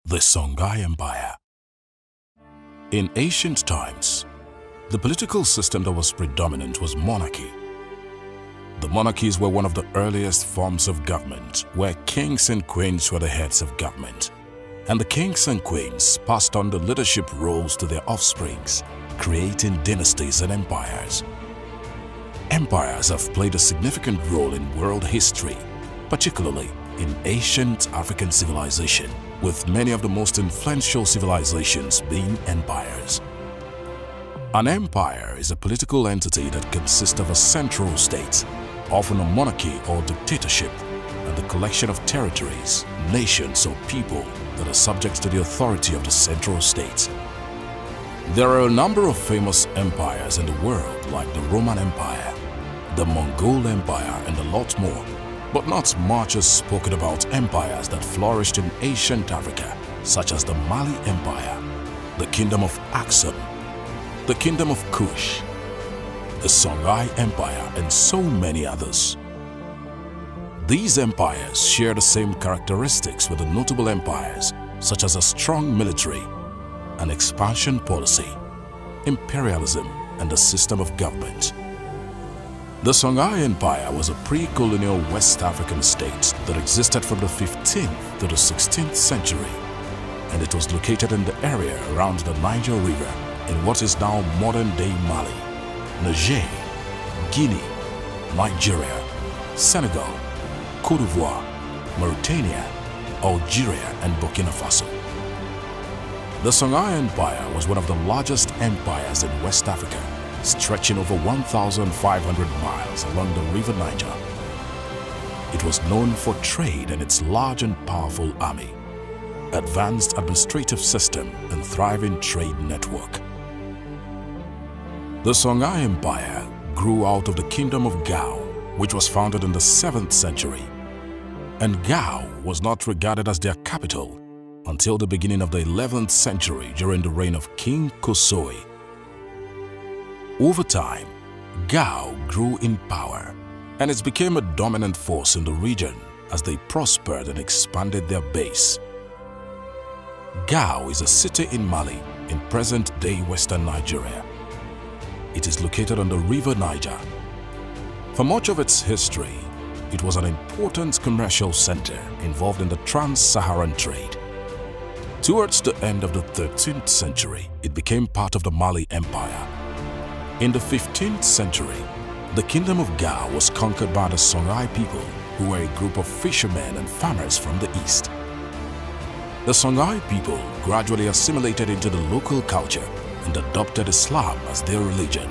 The Songhai Empire. In ancient times, the political system that was predominant was monarchy. The monarchies were one of the earliest forms of government, where kings and queens were the heads of government. And the kings and queens passed on the leadership roles to their offsprings, creating dynasties and empires. Empires have played a significant role in world history, particularly in ancient African civilization, with many of the most influential civilizations being empires. An empire is a political entity that consists of a central state, often a monarchy or dictatorship, and the collection of territories, nations or people that are subject to the authority of the central state. There are a number of famous empires in the world, like the Roman Empire, the Mongol Empire, and a lot more. But not much is spoken about empires that flourished in ancient Africa, such as the Mali Empire, the Kingdom of Aksum, the Kingdom of Kush, the Songhai Empire, and so many others. These empires share the same characteristics with the notable empires, such as a strong military, an expansion policy, imperialism, and a system of government. The Songhai Empire was a pre-colonial West African state that existed from the 15th to the 16th century, and it was located in the area around the Niger River in what is now modern-day Mali, Niger, Guinea, Nigeria, Senegal, Côte d'Ivoire, Mauritania, Algeria, and Burkina Faso. The Songhai Empire was one of the largest empires in West Africa, stretching over 1,500 miles along the River Niger. It was known for trade and its large and powerful army, advanced administrative system, and thriving trade network. The Songhai Empire grew out of the Kingdom of Gao, which was founded in the 7th century, and Gao was not regarded as their capital until the beginning of the 11th century during the reign of King Kosoi. Over time, Gao grew in power, and it became a dominant force in the region as they prospered and expanded their base. Gao is a city in Mali, in present-day Western Nigeria. It is located on the River Niger. For much of its history, it was an important commercial center involved in the trans-Saharan trade. Towards the end of the 13th century, it became part of the Mali Empire. In the 15th century, the Kingdom of Gao was conquered by the Songhai people, who were a group of fishermen and farmers from the east. The Songhai people gradually assimilated into the local culture and adopted Islam as their religion.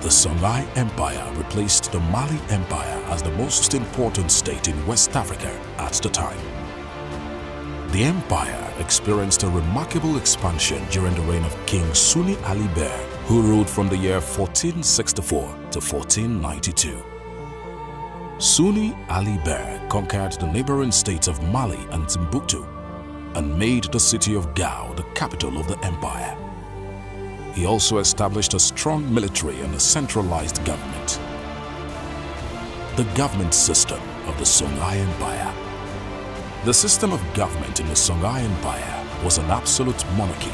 The Songhai Empire replaced the Mali Empire as the most important state in West Africa at the time. The empire experienced a remarkable expansion during the reign of King Suni Ali Ber, who ruled from the year 1464 to 1492. Suni Ali Ber conquered the neighboring states of Mali and Timbuktu and made the city of Gao the capital of the empire. He also established a strong military and a centralized government. The government system of the Songhai Empire. The system of government in the Songhai Empire was an absolute monarchy,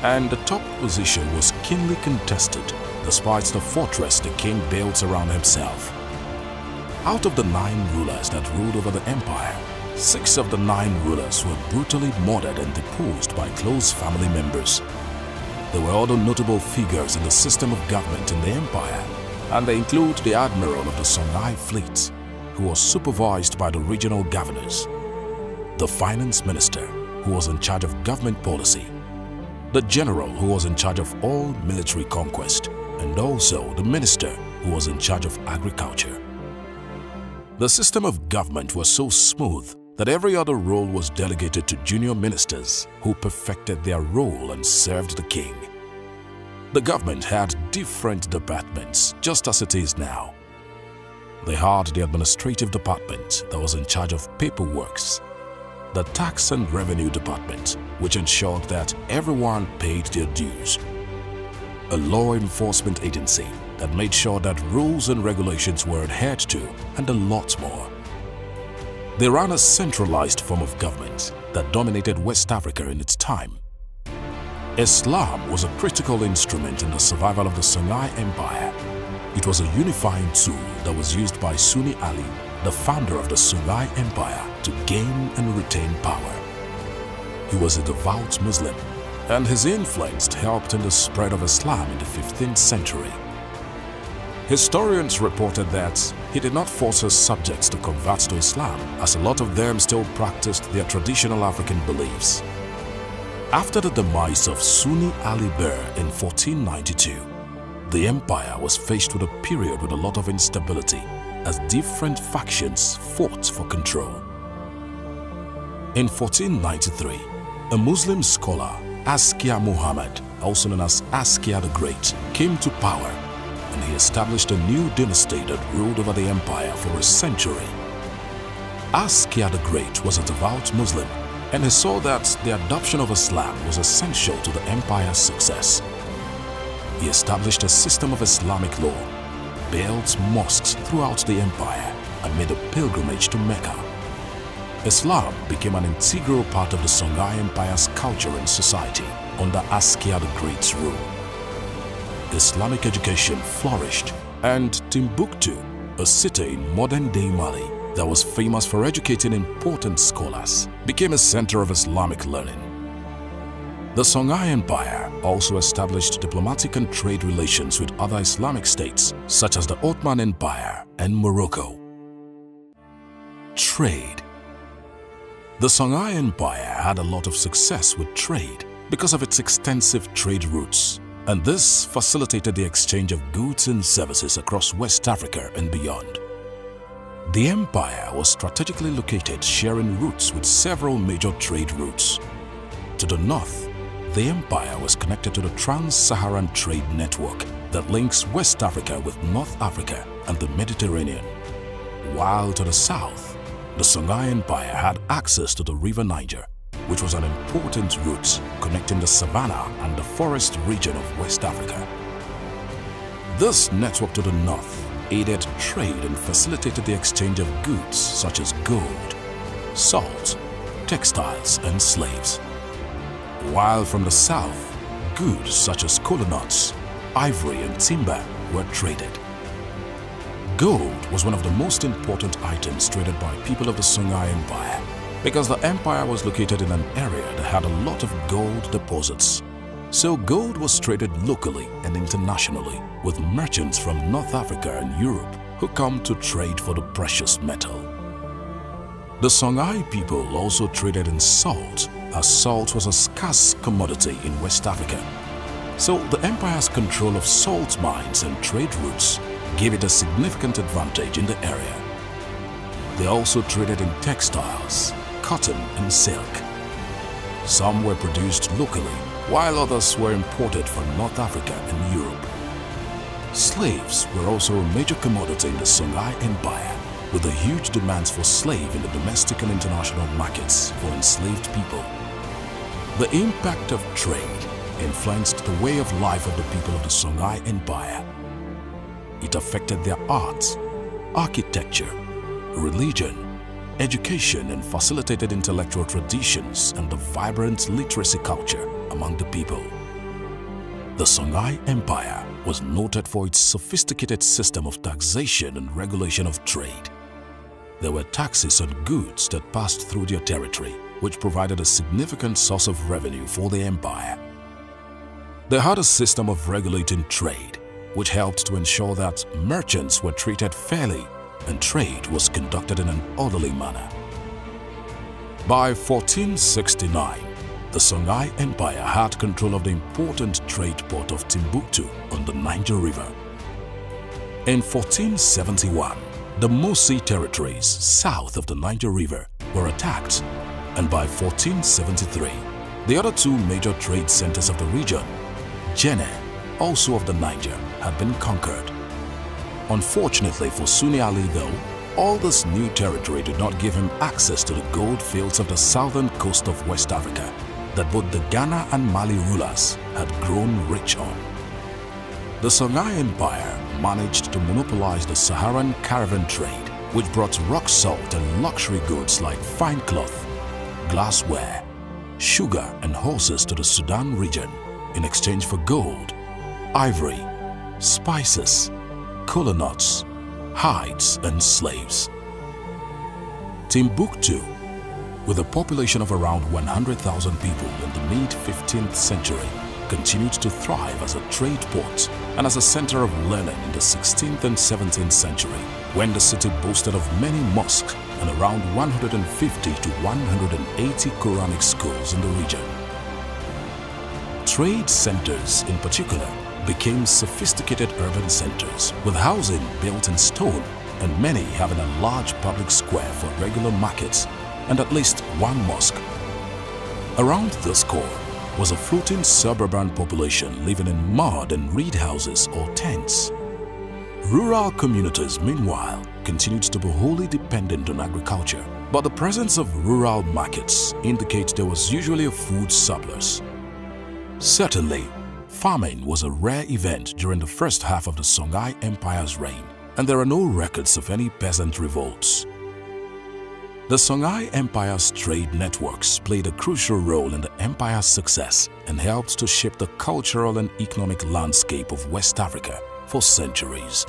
and the top position was keenly contested despite the fortress the king built around himself. Out of the 9 rulers that ruled over the empire, 6 of the 9 rulers were brutally murdered and deposed by close family members. There were other notable figures in the system of government in the empire, and they include the admiral of the Songhai fleet, who was supervised by the regional governors, the finance minister, who was in charge of government policy, the general, who was in charge of all military conquest, and also the minister, who was in charge of agriculture. The system of government was so smooth that every other role was delegated to junior ministers who perfected their role and served the king. The government had different departments, just as it is now. They had the administrative department that was in charge of paperworks, the tax and revenue department, which ensured that everyone paid their dues, a law enforcement agency that made sure that rules and regulations were adhered to, and a lot more. They ran a centralized form of government that dominated West Africa in its time. Islam was a critical instrument in the survival of the Songhai Empire. It was a unifying tool that was used by Sunni Ali, the founder of the Songhai Empire, to gain and retain power. He was a devout Muslim, and his influence helped in the spread of Islam in the 15th century. Historians reported that he did not force his subjects to convert to Islam, as a lot of them still practiced their traditional African beliefs. After the demise of Sunni Ali Bir in 1492, the empire was faced with a period with a lot of instability as different factions fought for control. In 1493, a Muslim scholar, Askia Muhammad, also known as Askia the Great, came to power, and he established a new dynasty that ruled over the empire for a century. Askia the Great was a devout Muslim, and he saw that the adoption of Islam was essential to the empire's success. He established a system of Islamic law, built mosques throughout the empire, and made a pilgrimage to Mecca. Islam became an integral part of the Songhai Empire's culture and society under Askia the Great's rule. Islamic education flourished, and Timbuktu, a city in modern-day Mali that was famous for educating important scholars, became a center of Islamic learning. The Songhai Empire also established diplomatic and trade relations with other Islamic states such as the Ottoman Empire and Morocco. Trade. The Songhai Empire had a lot of success with trade because of its extensive trade routes, and this facilitated the exchange of goods and services across West Africa and beyond. The empire was strategically located, sharing routes with several major trade routes. To the north, the empire was connected to the Trans-Saharan Trade Network that links West Africa with North Africa and the Mediterranean. While to the south, the Songhai Empire had access to the River Niger, which was an important route connecting the savanna and the forest region of West Africa. This network to the north aided trade and facilitated the exchange of goods such as gold, salt, textiles, and slaves. While from the south, goods such as kola nuts, ivory, and timber were traded. Gold was one of the most important items traded by people of the Songhai Empire because the empire was located in an area that had a lot of gold deposits. So gold was traded locally and internationally with merchants from North Africa and Europe who come to trade for the precious metal. The Songhai people also traded in salt, as salt was a scarce commodity in West Africa. So the empire's control of salt mines and trade routes gave it a significant advantage in the area. They also traded in textiles, cotton and silk. Some were produced locally, while others were imported from North Africa and Europe. Slaves were also a major commodity in the Songhai Empire, with the huge demands for slaves in the domestic and international markets for enslaved people. The impact of trade influenced the way of life of the people of the Songhai Empire. It affected their art, architecture, religion, education, and facilitated intellectual traditions and the vibrant literacy culture among the people. The Songhai Empire was noted for its sophisticated system of taxation and regulation of trade. There were taxes on goods that passed through their territory, which provided a significant source of revenue for the empire. They had a system of regulating trade, which helped to ensure that merchants were treated fairly and trade was conducted in an orderly manner. By 1469, the Songhai Empire had control of the important trade port of Timbuktu on the Niger River. In 1471, the Mossi territories south of the Niger River were attacked, and by 1473, the other two major trade centers of the region, Djenné, also of the Niger, had been conquered. Unfortunately for Sunni Ali though, all this new territory did not give him access to the gold fields of the southern coast of West Africa that both the Ghana and Mali rulers had grown rich on. The Songhai Empire managed to monopolize the Saharan caravan trade which brought rock salt and luxury goods like fine cloth, glassware, sugar and horses to the Sudan region in exchange for gold, ivory, spices, kola nuts, hides and slaves. Timbuktu, with a population of around 100,000 people in the mid-15th century, continued to thrive as a trade port and as a center of learning in the 16th and 17th century, when the city boasted of many mosques and around 150 to 180 Quranic schools in the region. Trade centers in particular became sophisticated urban centers with housing built in stone and many having a large public square for regular markets and at least one mosque. Around this core was a floating suburban population living in mud and reed houses or tents. Rural communities, meanwhile, continued to be wholly dependent on agriculture, but the presence of rural markets indicates there was usually a food surplus. Certainly, famine was a rare event during the first half of the Songhai Empire's reign, and there are no records of any peasant revolts. The Songhai Empire's trade networks played a crucial role in the empire's success and helped to shape the cultural and economic landscape of West Africa for centuries.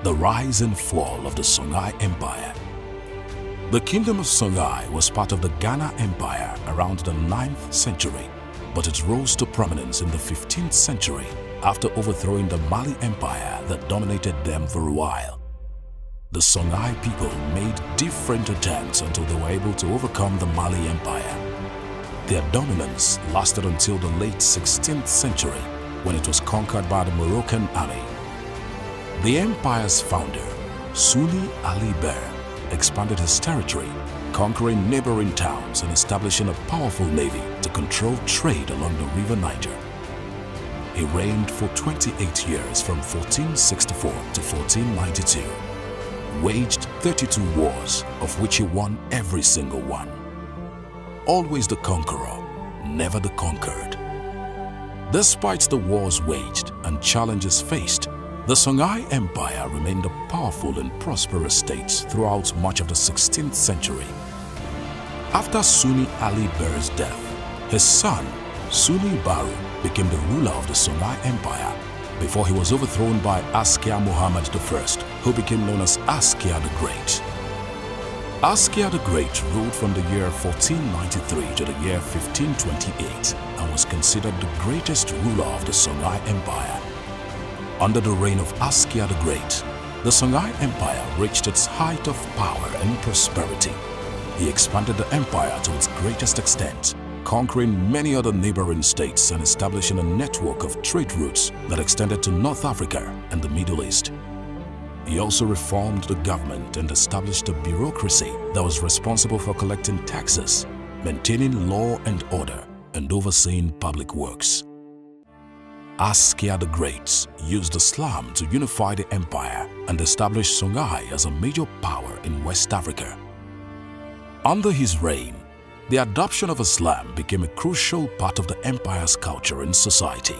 The rise and fall of the Songhai Empire. The Kingdom of Songhai was part of the Ghana Empire around the 9th century, but it rose to prominence in the 15th century after overthrowing the Mali Empire that dominated them for a while. The Songhai people made different attempts until they were able to overcome the Mali Empire. Their dominance lasted until the late 16th century when it was conquered by the Moroccan army. The empire's founder, Suni Ali Ber, expanded his territory, conquering neighboring towns and establishing a powerful navy to control trade along the River Niger. He reigned for 28 years from 1464 to 1492. Waged 32 wars, of which he won every single one. Always the conqueror, never the conquered. Despite the wars waged and challenges faced, the Songhai Empire remained a powerful and prosperous state throughout much of the 16th century. After Suni Ali Ber's death, his son, Suni Baru, became the ruler of the Songhai Empire before he was overthrown by Askia Muhammad I, who became known as Askia the Great. Askia the Great ruled from the year 1493 to the year 1528 and was considered the greatest ruler of the Songhai Empire. Under the reign of Askia the Great, the Songhai Empire reached its height of power and prosperity. He expanded the empire to its greatest extent, conquering many other neighboring states and establishing a network of trade routes that extended to North Africa and the Middle East. He also reformed the government and established a bureaucracy that was responsible for collecting taxes, maintaining law and order, and overseeing public works. Askia the Great used Islam to unify the empire and establish Songhai as a major power in West Africa. Under his reign, the adoption of Islam became a crucial part of the empire's culture and society.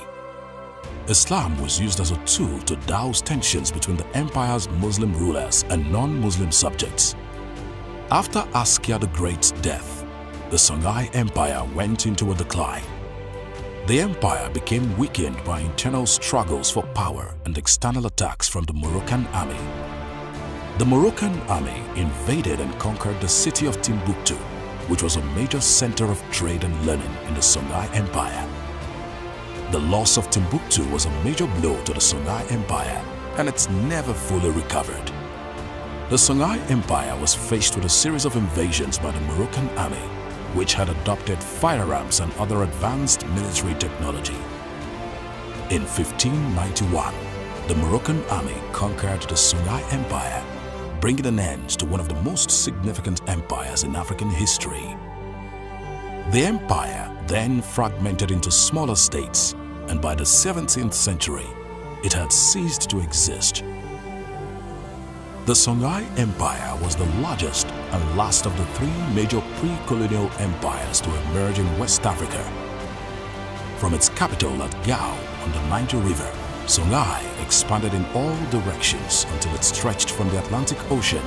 Islam was used as a tool to douse tensions between the empire's Muslim rulers and non-Muslim subjects. After Askia the Great's death, the Songhai Empire went into a decline. The empire became weakened by internal struggles for power and external attacks from the Moroccan army. The Moroccan army invaded and conquered the city of Timbuktu, which was a major center of trade and learning in the Songhai Empire. The loss of Timbuktu was a major blow to the Songhai Empire, and it's never fully recovered. The Songhai Empire was faced with a series of invasions by the Moroccan army, which had adopted firearms and other advanced military technology. In 1591, the Moroccan army conquered the Songhai Empire, bringing an end to one of the most significant empires in African history. The empire then fragmented into smaller states, and by the 17th century, it had ceased to exist. The Songhai Empire was the largest and last of the three major pre-colonial empires to emerge in West Africa. From its capital at Gao on the Niger River Songhai expanded in all directions until it stretched from the Atlantic Ocean,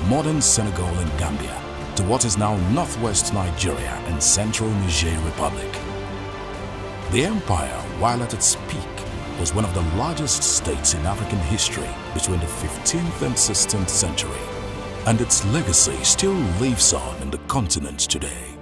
modern Senegal and Gambia, to what is now northwest Nigeria and central Niger Republic. The empire, while at its peak, was one of the largest states in African history between the 15th and 16th century, and its legacy still lives on in the continent today.